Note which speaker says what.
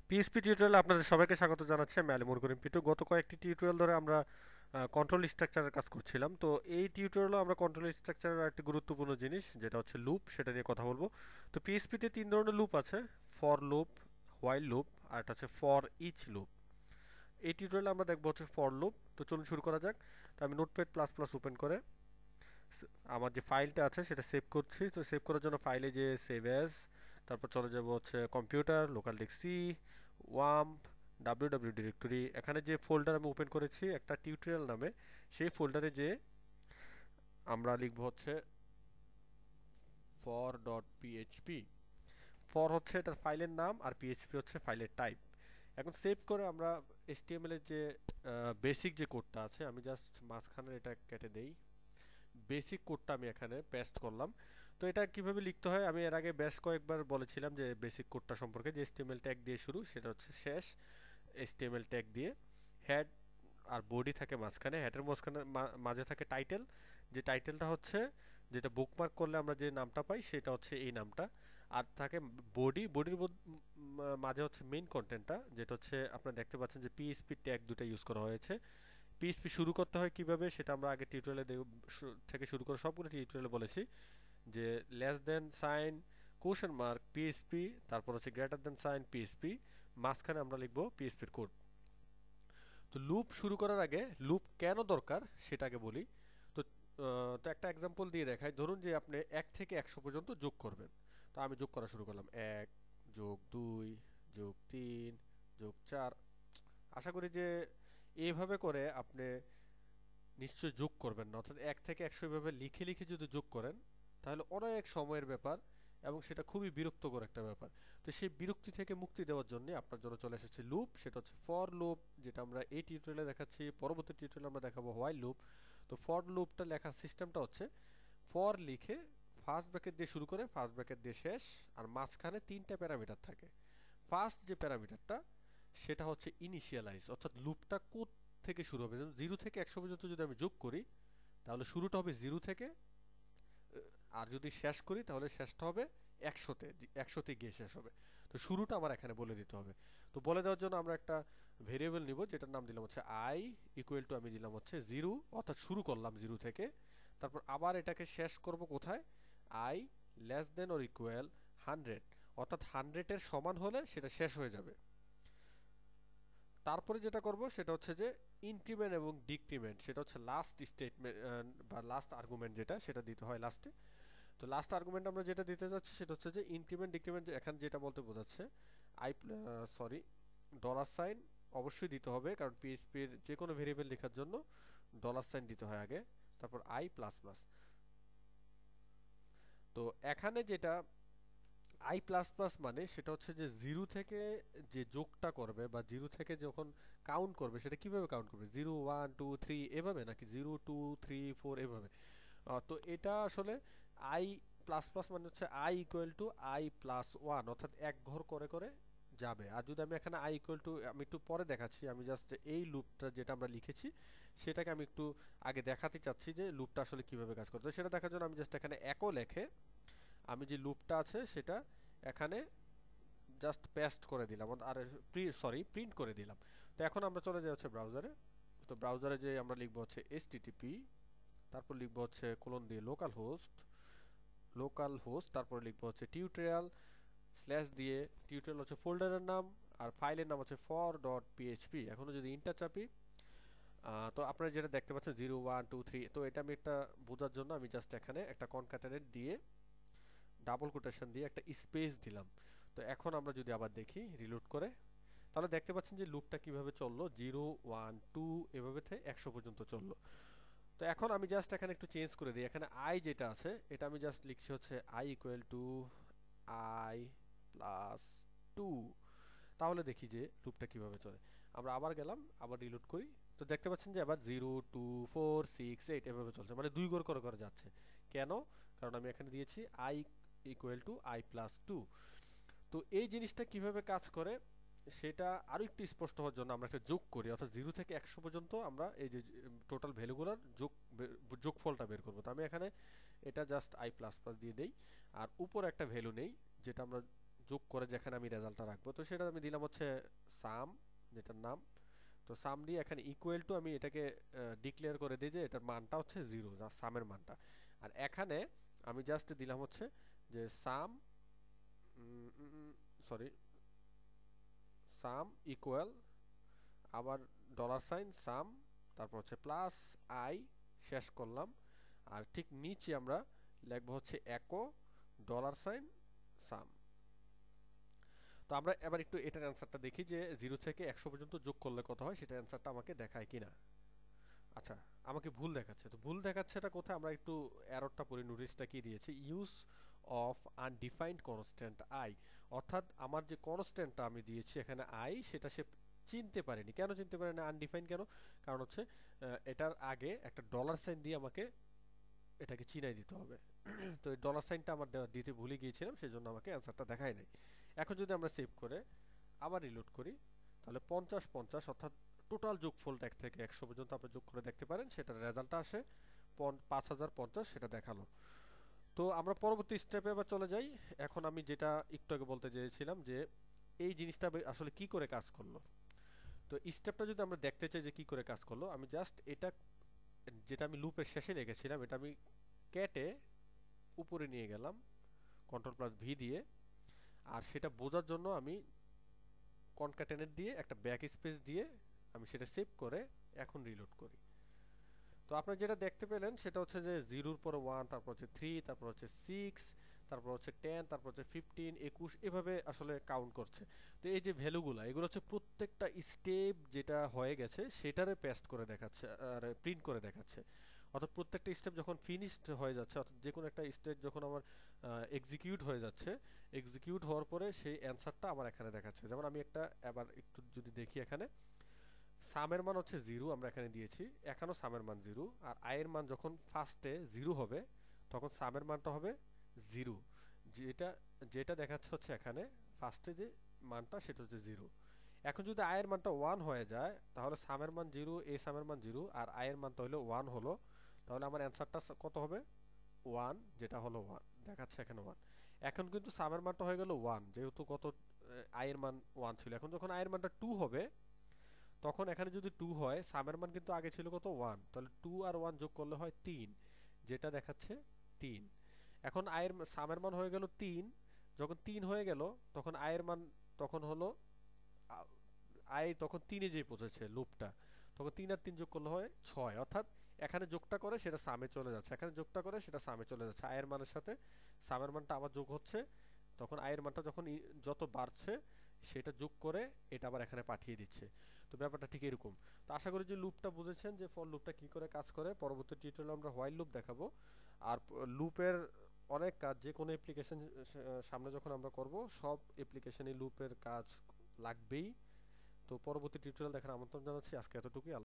Speaker 1: PHP টিউটোরিয়ালে আপনাদের সবাইকে স্বাগত জানাচ্ছি। আমি আলী মুরগরিম পিটু। গত কয়েকটি টিউটোরিয়াল ধরে আমরা কন্ট্রোল স্ট্রাকচারের কাজ করছিলাম। তো এই টিউটোরিয়ালে আমরা কন্ট্রোল স্ট্রাকচারের একটি গুরুত্বপূর্ণ জিনিস যেটা হচ্ছে লুপ, সেটা নিয়ে কথা বলবো। তো পিএইচপিতে তিন ধরনের লুপ আছে: ফর লুপ, হোয়াইল লুপ, আর একটা আছে ফর ইচ লুপ। এই টিউটোরিয়ালে আমরা দেখবো হচ্ছে ফর লুপ। তো চলুন শুরু করা যাক। তো আমি নোটপ্যাড প্লাস প্লাস ওপেন করে আমার যে ফাইলটা আছে সেটা সেভ করছি। তো সেভ করার জন্য ফাইলে যে সেভ অ্যাজ, তারপর চলে যাব হচ্ছে কম্পিউটার, লোকাল ডিস্ক সি, ওয়াম্প, ডাব্লিউ ডিরেক্টরি। এখানে যে ফোল্ডার আমি ওপেন করেছি একটা টিউটোরিয়াল নামে, সেই ফোল্ডারে যে আমরা লিখব হচ্ছে ফর ডট পিএইচপি। ফর হচ্ছে এটার ফাইলের নাম, আর পিএইচপি হচ্ছে ফাইলের টাইপ। এখন সেভ করে আমরা এইচটিএমএল এর যে বেসিক যে কোডটা আছে, আমি জাস্ট মাঝখানে এটা কেটে দেই। বেসিক কোডটা আমি এখানে পেস্ট করলাম। তো এটা কিভাবে লিখতে হয় আমি এর আগে বেশ কয়েকবার বলেছিলাম যে বেসিক কোডটা সম্পর্কে, যে এইচটিএমএল ট্যাগ দিয়ে শুরু, সেটা হচ্ছে শেষ এইচটিএমএল ট্যাগ দিয়ে। হেড আর বডি থাকে মাঝখানে, হেডের মাঝখানে মাঝে থাকে টাইটেল, যে টাইটেলটা হচ্ছে যেটা বুকমার্ক করলে আমরা যে নামটা পাই সেটা হচ্ছে এই নামটা। আর থাকে বডির মাঝে হচ্ছে মেইন কন্টেন্টটা, যেটা হচ্ছে আপনারা দেখতে পাচ্ছেন যে পিএইচপি ট্যাগ দুটো ইউজ করা হয়েছে। পিএইচপি শুরু করতে হয় কিভাবে সেটা আমরা আগে টিউটোরিয়ালে থেকে শুরু করে সবগুলো টিউটোরিয়ালে বলেছি, যে less than sign question mark PHP, তারপর হচ্ছে গ্রেটার দেন সাইন পিএইচপি, মাঝখানে আমরা লিখব পিএইচপির কোড। তো লুপ শুরু করার আগে লুপ কেন দরকার সেটা আগে বলি। তো তো একটা এক্সাম্পল দিয়ে দেখাই। ধরুন যে আপনি 1 থেকে 100 পর্যন্ত যোগ করবেন। তো আমি যোগ করা শুরু করলাম: 1+2+3+4। আশা করি যে এইভাবে করে আপনি নিশ্চয়ই যোগ করবেন না, অর্থাৎ 1 থেকে 100 এভাবে লিখে লিখে যদি যোগ করেন তাহলে অনেক সময়ের ব্যাপার, এবং সেটা খুবই বিরক্তকর একটা ব্যাপার। তো সেই বিরক্তি থেকে মুক্তি দেওয়ার জন্য আপনার জন্য চলে এসেছে লুপ, সেটা হচ্ছে ফর লুপ, যেটা আমরা এই টিউটোরিয়ালে দেখাচ্ছি। পরবর্তী টিউটোরিয়ালে আমরা দেখাবো হোয়াইল লুপ। তো ফর লুপটা লেখার সিস্টেমটা হচ্ছে ফর লিখে ফার্স্ট ব্র্যাকেট দিয়ে শুরু করে ফার্স্ট ব্র্যাকেট দিয়ে শেষ, আর মাঝখানে তিনটা প্যারামিটার থাকে। ফার্স্ট যে প্যারামিটারটা সেটা হচ্ছে ইনিশিয়ালাইজ, অর্থাৎ লুপটা কোথ থেকে শুরু হবে। যেমন 0 থেকে 100 পর্যন্ত যদি আমি যোগ করি তাহলে শুরুটা হবে 0 থেকে, আর যদি শেষ করি তাহলে শেষটা হবে 100-তে, 100-তে গিয়ে শেষ হবে। তো শুরুটা আমার এখানে বলে দিতে হবে। তো বলে দেওয়ার জন্য আমরা একটা ভেরিয়েবল নিব, যেটার নাম দিলাম হচ্ছে আই, ইকুয়াল টু আমি দিলাম হচ্ছে 0, অর্থাৎ শুরু করলাম 0 থেকে। তারপর আবার এটাকে শেষ করব কোথায়? I less than or equal 100, অর্থাৎ 100-এর সমান হলে সেটা শেষ হয়ে যাবে। তারপরে যেটা করব সেটা হচ্ছে যে ইনক্রিমেন্ট এবং ডিক্রিমেন্ট, সেটা হচ্ছে লাস্ট স্টেটমেন্ট বা লাস্ট আর্গুমেন্ট, যেটা সেটা দিতে হয় লাস্টে। তো লাস্ট আর্গুমেন্ট আমরা যেটা দিতে যাচ্ছি সেটা হচ্ছে যে ইনক্রিমেন্ট ডিক্রিমেন্ট, এখানে যেটা বলতে বোঝাচ্ছে আই সরি ডলার সাইন অবশ্যই দিতে হবে, কারণ পিএইচপির যে কোনো ভেরিয়েবল লেখার জন্য ডলার সাইন দিতে হয় আগে, তারপর আই প্লাস প্লাস। তো এখানে যেটা আই প্লাস প্লাস মানে সেটা হচ্ছে যে 0 থেকে যে যোগটা করবে বা 0 থেকে যখন কাউন্ট করবে সেটা কিভাবে কাউন্ট করবে, 0 1 2 3 এভাবে, নাকি 0 2 3 4 এভাবে। তো এটা আসলে আই প্লাস প্লাস মানে হচ্ছে I equal to I plus one, অর্থাৎ এক ঘর করে করে যাবে। আর যদি আমি এখানে আই ইকুয়াল টু, আমি একটু পরে দেখাচ্ছি, আমি জাস্ট এই লুপটা যেটা আমরা লিখেছি সেটাকে আমি একটু আগে দেখাতে চাচ্ছি যে লুপটা আসলে কিভাবে কাজ করে। তো সেটা দেখার জন্য আমি জাস্ট এখানে একও লেখে আমি যে লুপটা আছে সেটা এখানে জাস্ট পেস্ট করে দিলাম, আর প্রিন্ট করে দিলাম। তো এখন আমরা চলে যাই হচ্ছে ব্রাউজারে। তো ব্রাউজারে যে আমরা লিখবো হচ্ছে এইচটিটিপি, তারপর লিখবো হচ্ছে কোলন দিয়ে লোকাল হোস্ট, তারপর লিখবো হচ্ছে টিউটোরিয়াল স্ল্যাশ দিয়ে, টিউটোরিয়াল হচ্ছে ফোল্ডারের নাম, আর ফাইলের নাম হচ্ছে ফর ডট পিএইচপি। এখনও যদি ইন্টার চাপি তো আপনারা যেটা দেখতে পাচ্ছেন 0 1 2 3, তো এটা আমি একটা বোঝার জন্য আমি জাস্ট এখানে একটা কনক্যাটেনেট দিয়ে ডাবল কোটেশন দিয়ে একটা স্পেস দিলাম। তো এখন আমরা যদি আবার দেখি রিলোড করে, তাহলে দেখতে পাচ্ছেন যে লুপটা কিভাবে চললো, 0 1 2 এভাবে থেকে 100 পর্যন্ত চললো। তো এখন আমি জাস্ট এখানে একটু চেঞ্জ করে দিই, এখানে আই যেটা আছে এটা আমি জাস্ট লিখছি হচ্ছে I equal to I plus 2। তাহলে দেখি যে লুপটা কিভাবে চলে। আমরা আবার গেলাম, আবার রিলোড করি। তো দেখতে পাচ্ছেন যে আবার 0 2 4 6 8 এভাবে চলছে, মানে দুই ঘর করে করে যাচ্ছে। কেন? কারণ আমি এখানে দিয়েছি I equal to I plus 2। তো এই জিনিসটা কিভাবে কাজ করে সেটা আরো একটু স্পষ্ট হওয়ার জন্য আমরা একটা যোগ করি, অর্থাৎ 0 থেকে 100 পর্যন্ত আমরা এই যে টোটাল ভ্যালুগুলোর যোগফলটা বের করবো। তো আমি এখানে এটা জাস্ট আই প্লাস প্লাস দিয়ে দেই, আর উপর একটা ভ্যালু নেই যেটা আমরা যোগ করে যেখানে আমি রেজাল্টটা রাখবো, তো সেটা আমি দিলাম হচ্ছে সাম, যেটার নাম। তো সাম দিয়ে এখানে ইকুয়াল টু আমি এটাকে ডিক্লেয়ার করে দিই যে এটার মানটা হচ্ছে 0, যা সামের মানটা। আর এখানে আমি জাস্ট দিলাম হচ্ছে যে সাম, সরি, সাম ইকুয়াল, আবার $সাইন সাম, তারপর হচ্ছে প্লাস আই, শেষ করলাম। আর ঠিক নিচে আমরা লিখবো হচ্ছে একো $সাইন সাম। তো আমরা এবার একটু এটার অ্যান্সারটা দেখি যে 0 থেকে 100 পর্যন্ত যোগ করলে কত হয়, সেটা অ্যান্সারটা আমাকে দেখায় কিনা। আচ্ছা, আমাকে ভুল দেখাচ্ছে। তো ভুল দেখাচ্ছে এটা কোথায়, আমরা একটু এররটা পড়ি, নোটিশটা কি দিয়েছে, use of undefined constant I. অর্থাৎ আমার যে কনস্ট্যান্টটা আমি দিয়েছি এখানে আই, সেটা সে চিনতে পারেনি। কেন চিনতে পারে না, আনডিফাইন্ড কেন? কারণ হচ্ছে এটার আগে একটা $সাইন দিয়ে আমাকে এটাকে চিনাই দিতে হবে। তো এই $সাইনটা আমার দিতে ভুলে গিয়েছিলাম, সেই জন্য আমাকে অ্যান্সারটা দেখায় নাই। এখন যদি আমরা সেভ করে আবার রিলোড করি, তাহলে 50-50 অর্থাৎ টোটাল যোগফল 1 থেকে 100 পর্যন্ত আপনি যোগ করে দেখতে পারেন, সেটার রেজাল্টটা আসে 5050, সেটা দেখালো। তো আমরা পরবর্তী স্টেপে এবার চলে যাই। এখন আমি যেটা একটু আগে বলতে চেয়েছিলাম যে এই জিনিসটা আসলে কি করে কাজ করলো। তো স্টেপটা যদি আমরা দেখতে চাই যে কি করে কাজ করলো, আমি জাস্ট এটা, যেটা আমি লুপের শেষে রেখেছিলাম, এটা আমি কেটে উপরে নিয়ে গেলাম Ctrl+V দিয়ে। আর সেটা বোঝার জন্য আমি কনক্যাটেনেট দিয়ে একটা ব্যাক স্পেস দিয়ে আমি সেটা সেভ করে এখন রিলোড করি। তো আপনারা যেটা দেখতে পেলেন সেটা হচ্ছে যে 0-র পরে 1, তারপর হচ্ছে 3, তারপর হচ্ছে 6, তারপর হচ্ছে 10, তারপর হচ্ছে 15, 21, এভাবে আসলে কাউন্ট করছে। তো এই যে ভ্যালুগুলো, এগুলো হচ্ছে প্রত্যেকটা স্টেপ যেটা হয়ে গেছে সেটারে পেস্ট করে দেখাচ্ছে আর প্রিন্ট করে দেখাচ্ছে। অর্থাৎ প্রত্যেকটা স্টেপ যখন ফিনিশড হয়ে যাচ্ছে, অর্থাৎ যে কোনো একটা স্টেপ যখন আমার এক্সিকিউট হয়ে যাচ্ছে, এক্সিকিউট হওয়ার পরে সেই অ্যান্সারটা আমার এখানে দেখাচ্ছে। যেমন আমি একটা এবার একটু যদি দেখি, এখানে সামের মান হচ্ছে 0, আমরা এখানে দিয়েছি, এখানেও সামের মান 0। আর আয়ের মান যখন ফার্স্টে 0 হবে, তখন সামের মানটা হবে 0। যেটা যেটা দেখাচ্ছে হচ্ছে এখানে ফার্স্টে যে মানটা সেটা হচ্ছে 0। এখন যদি আয়ের মানটা 1 হয়ে যায়, তাহলে সামের মান 0, এই সামের মান 0, আর আয়ের মান তাহলে 1 হলো। তাহলে আমার অ্যান্সারটা কত হবে? 1, যেটা হলো 1 দেখাচ্ছে এখানে 1। এখন কিন্তু সামের মানটা হয়ে গেল 1, যেহেতু কত আয়ের মান 1 ছিল। এখন যখন আয়ের মানটা 2 হবে, তখন এখানে যদি 2 হয়, সামের মান কিন্তু আগে ছিল কত 1, তাহলে 2 আর 1 যোগ করলে হয় 3, যেটা দেখাচ্ছে 3। এখন সামের মান হয়ে গেল 3। যখন 3 হয়ে গেল, তখন আয়ের মান তখন হলো আয় তখন 3-এ যেয়ে পৌঁছেছে লুপটা, তখন 3 আর 3 যোগ করলে হয় 6। অর্থাৎ এখানে যোগটা করে সেটা সামে চলে যাচ্ছে, এখানে যোগটা করে সেটা সামে চলে যাচ্ছে, আয়ের মানের সাথে সামের মানটা আবার যোগ হচ্ছে। তখন আয়ের মানটা যখন যত বাড়ছে সেটা যোগ করে এটা আবার এখানে পাঠিয়ে দিচ্ছে। তো ব্যাপারটা ঠিক এরকম। তো আশা করি যে লুপটা বুঝেছেন যে ফর লুপটা কি করে কাজ করে। পরবর্তী টিউটোরিয়ালে আমরা হোয়াইল লুপ দেখাবো। আর লুপের অনেক কাজ, যে কোনো অ্যাপ্লিকেশন সামনে যখন আমরা করব, সব অ্যাপ্লিকেশনে লুপের কাজ লাগবেই। তো পরবর্তী টিউটোরিয়াল দেখার আমন্ত্রণ জানাচ্ছি। আজকে এতটুকুই।